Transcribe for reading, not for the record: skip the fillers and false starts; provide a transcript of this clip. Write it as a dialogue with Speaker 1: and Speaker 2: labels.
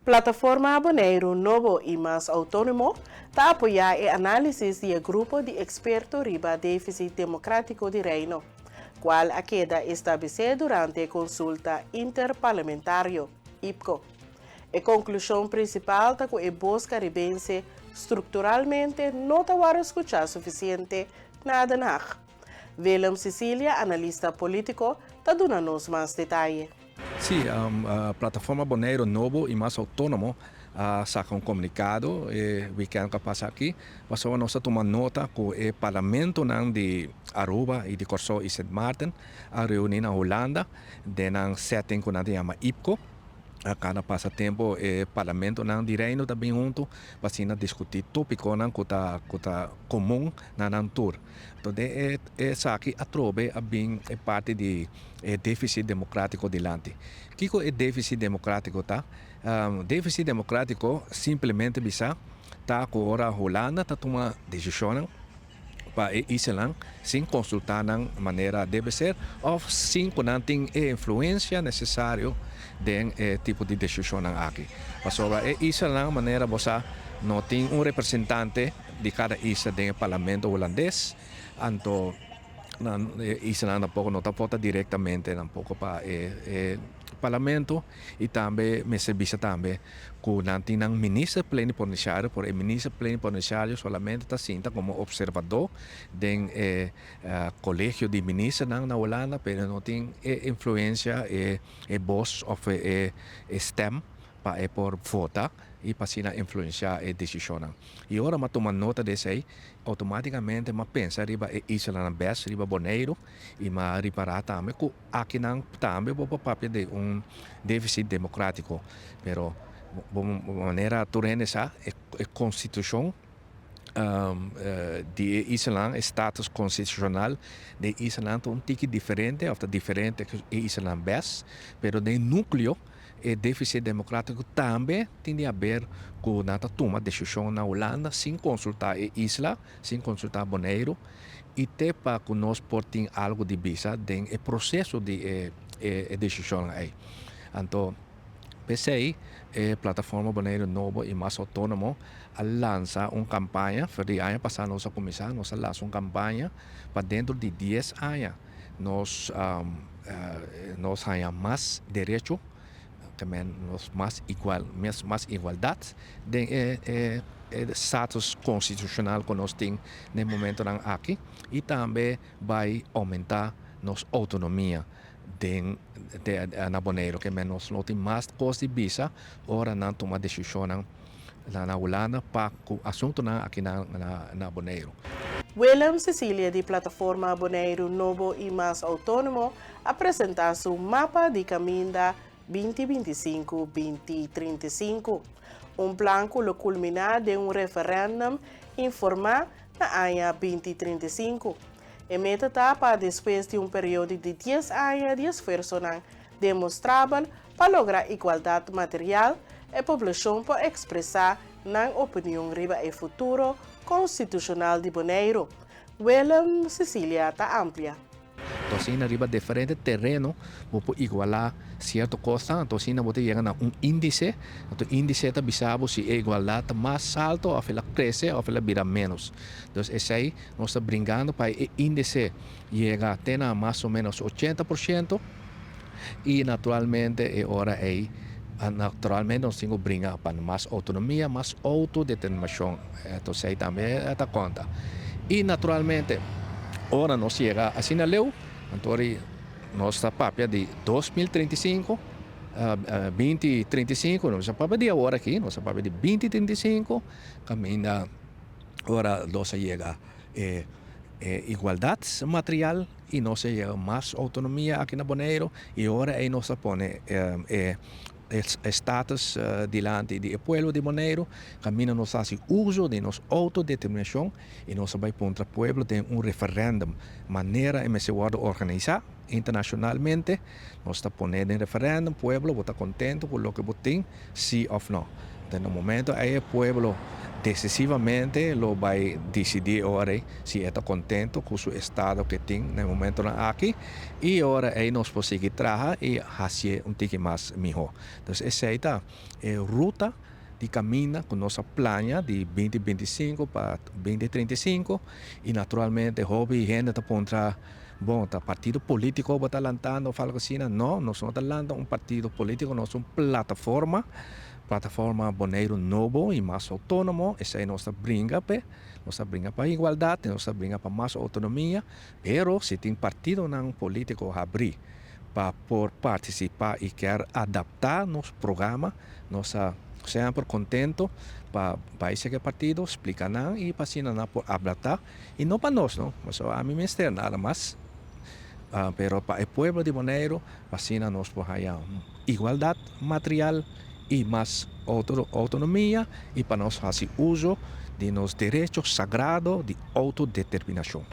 Speaker 1: Plataforma Aboneiro Novo e Mais Autônomo está apoiando o análise do grupo de expertos riba déficit democrático de Reino, qual a queda estabelecida durante a consulta interparlamentária, IPCO. A conclusão principal é que a voz caribense estruturalmente não está escuchar suficiente nada na. Willem Cecília, analista político, está dando-nos mais detalhes.
Speaker 2: Sim, a plataforma Aboneiro Novo e Mais Autônomo saca um comunicado weekend que passa aqui. Passou a nossa tomar nota que o parlamento de Aruba e de Corso e Sint Maarten a reunir na Holanda de um setting que nós chama IPCO. A cada passatempo o parlamento de Reino também junto para discutir tópico que está comum na tour. Então essa aqui a trobe bem parte de déficit democrático delante. O que é déficit democrático tá? Déficit democrático simplesmente bisa tá que a Holanda tá toma decisão para Island sem consultar na maneira deve ser ou sem que não tem influência necessária de tipo de decisão aqui. Sobre Island maneira você não tem representante de cada isla do parlamento holandês, então Island tampouco não vota diretamente tampouco para parlamento e também me serviço também que não tem um ministro plenipotenciário, por o ministro plenipotenciário solamente está sinta como observador do colégio de ministros na Holanda, mas não tem influência e voz ou stem para por votar e para influenciar a decisão. E agora eu tomo nota desse aí, automaticamente eu penso riba Isla Best, riba Bonaire e eu reparar também que aqui também é papel de déficit democrático, pero de maneira turene essa a constituição de Island, status constitucional de Island um tique diferente, ou diferente que Island Best, pero de núcleo o déficit democrático também tem a ver com a toma de decisão na Holanda sem consultar a isla, sem consultar a Bonaire e até para que nós portem algo de vista no processo de decisão aí. Então, pensei a plataforma Aboneiro Novo e Mais Autônomo lança uma campanha, foi ano passado nós começamos, nós lançamos uma campanha para dentro de 10 anos. Nós temos mais direito, também mais igualdade de status constitucional que nós temos no momento aqui e também vai aumentar nossa autonomia na Bonaire, que nós não temos mais coisas de visa, ora não tomar decisão na Holanda para o assunto aqui na Bonaire.
Speaker 1: Willem Cecília, de plataforma Aboneiro Novo e Mais Autônomo, apresentou seu mapa de caminho 2025-2035, plano que culminar de referendo informar na área 2035. A meta está para depois de período de 10 anos de esforço demonstrável para lograr igualdade material, a população pode expressar na opinião riba o futuro constitucional de Bonaire. Willem Cecília está ampla.
Speaker 2: Então, arriba diferente terreno, para igualar certa coisa, então, você chega a índice, então, índice está bisabo se a igualdade mais alta, ou ela cresce, ou ela vira menos. Então, esse aí, nós estamos brincando para o índice chegar até mais ou menos 80%, e naturalmente, nós temos que brincar para mais autonomia, mais autodeterminação. Então, aí também é conta. E, naturalmente, ora nós chega assim na lei, então nossa papel de 2035, 2035, nossa papel de agora aqui, nossa papel de 2035, caminha, ora nós chega igualdade material e nós chega mais autonomia aqui na Bonaire e agora aí nós põe status diante do povo de Bonaire, caminha nós faz uso de nossa autodeterminação e nós vai contra o povo tem referendo, maneira em se pode organizar internacionalmente, nós está ponendo em referendo, o povo está contente com o que tem, sim ou não. No momento aí o povo decisivamente lo va a decidir ahora si está contento con su estado que tiene en el momento aquí y ahora nos puede seguir trabajar y hacer un poco más mejor. Entonces esa es la ruta de camina con nuestra plana de 2025 para 2035 y naturalmente hobby y gente contra bom, tá partido político está lançando, fala assim, não, nós estamos lançando um partido político, nós somos plataforma Bonaire Novo e mais autônomo, essa é nossa briga, nossa briga para igualdade, nossa briga para mais autonomia, pero se tem partido não político a abrir para por participar e quer adaptar nosso programa, nossa sempre contento para esse partido, explicar e para assim não por adaptar e não para nós, não, mas a mim me externa nada mais. Pero para el pueblo de Bonaire, fascina nos por allá igualdad material y más autonomía y para nos hacer uso de los derechos sagrados de autodeterminación.